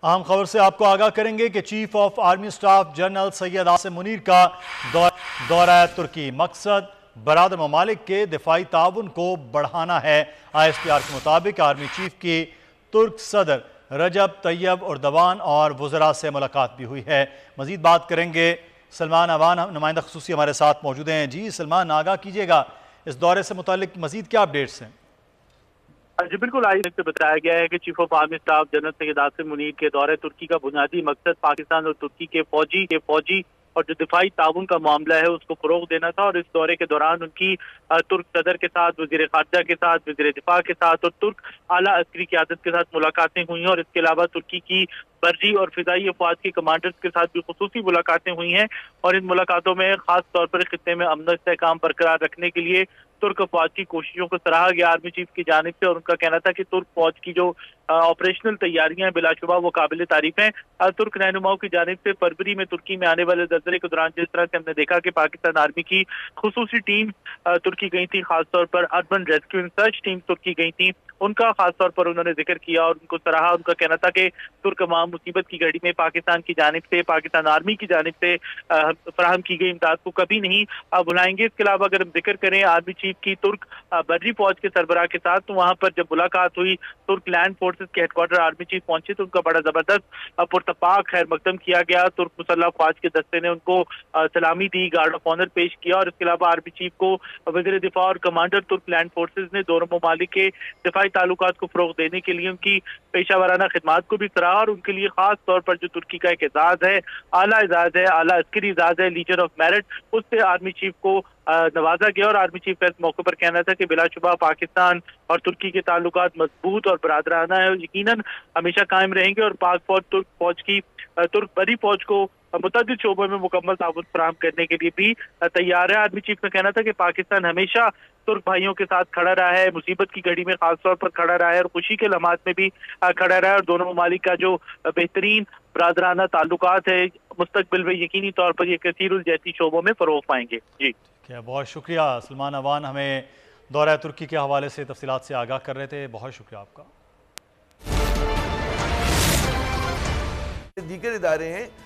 अहम खबर से आपको आगाह करेंगे कि chief of army staff general Syed Asim Munir का दौरा तुर्की, मकसद बरादर ममालिक के दिफाई ताउन को बढ़ाना है। ISPR के मुताबिक आर्मी चीफ की तुर्क सदर रजब तैयब उर्दवान और वज़रा से मुलाकात भी हुई है। मजीद बात करेंगे, सलमान अवान नुमाइंदा ख़ुसूसी हमारे साथ मौजूद हैं। जी सलमान, आगाह कीजिएगा, इस दौरे से मुतालिक मजीद क्या अपडेट्स हैं? जी बिल्कुल, आई से बताया गया है कि chief of army staff general Syed Asim Munir के दौरे तुर्की का बुनियादी मकसद पाकिस्तान और तुर्की के फौजी और जो दिफाई ताउन का मामला है उसको फरोग देना था। और इस दौरे के दौरान उनकी तुर्क सदर के साथ, वजीर खारजा के साथ, वजीर दिफा के साथ और तुर्क आला अस्करी क़यादत के साथ मुलाकातें हुई हैं। और इसके अलावा तुर्की की बर्री और फिजाई अफवाज के कमांडर्स के साथ भी खुसूसी मुलाकातें हुई हैं। और इन मुलाकातों में खास तौर पर खित्ते में अमन इस्तेहकाम बरकरार रखने के लिए तुर्क फौज की कोशिशों को सराहा गया आर्मी चीफ की जानिब से। और उनका कहना था कि तुर्क फौज की जो ऑपरेशनल तैयारियां हैं बिलाशुबा वो काबिल तारीफ हैं। तुर्क रहनुमाओं की जानिब से फरवरी में तुर्की में आने वाले ज़लज़ले के दौरान जिस तरह से हमने देखा कि पाकिस्तान आर्मी की खुसूसी टीम तुर्की गई थी, खासतौर पर urban rescue and search team तुर्की गई थी, उनका खासतौर पर उन्होंने जिक्र किया और उनको सराहा। उनका कहना था कि तुर्क अवाम मुसीबत की घड़ी में पाकिस्तान की जानिब से, पाकिस्तान आर्मी की जानिब से फराहम की गई इमदाद को कभी नहीं भुलाएंगे। इसके अलावा अगर हम जिक्र करें आर्मी चीफ की तुर्क बर्री फौज के सरबराह के साथ, तो वहां पर जब मुलाकात हुई तुर्क लैंड फोर्सेस के हेडक्वार्टर आर्मी चीफ पहुंचे तो उनका बड़ा जबरदस्त पुरतपाक खैर मकदम किया गया। तुर्क मुसल्लह फौज के दस्ते ने उनको सलामी दी, गार्ड ऑफ ऑनर पेश किया। और इसके अलावा आर्मी चीफ को वजीर दिफा और कमांडर तुर्क लैंड फोर्सेज ने दोनों ममालिक के दिफाई ताल्लुकात को फरोग देने के लिए उनकी पेशा वाराना खिदमात को भी सराहा। और उनके लिए खास तौर पर जो तुर्की का एक एजाज है, आला एजाज है, आला अस्करी एजाज है, लीजन ऑफ मेरिट, उससे आर्मी चीफ को नवाजा गया। और आर्मी चीफ का इस मौके पर कहना था कि बिलाशुबा पाकिस्तान और तुर्की के ताल्लुकात मजबूत और बरादराना है और यकीनन हमेशा कायम रहेंगे। और पाक फौज तुर्क फौज की तुर्क बड़ी फौज को मुतअद्दिद शोबों में मुकम्मल ताउन फराहम करने के लिए भी तैयार है। आर्मी चीफ का कहना था कि पाकिस्तान हमेशा तुर्क भाइयों के साथ खड़ा रहा है, मुसीबत की घड़ी में खासतौर पर खड़ा रहा है और खुशी के लम्हात में भी खड़ा रहा है। और दोनों ममालिक का जो बेहतरीन बरादराना ताल्लुकात है मुस्तकबिल में यकीनी तौर पर ये कसीरुल जैसी शोबों में फरोग पाएंगे। जी बहुत शुक्रिया सलमान अवान, हमें दौरा तुर्की के हवाले से तफसीलात से आगाह कर रहे थे। बहुत शुक्रिया आपका। दीगर इदारे हैं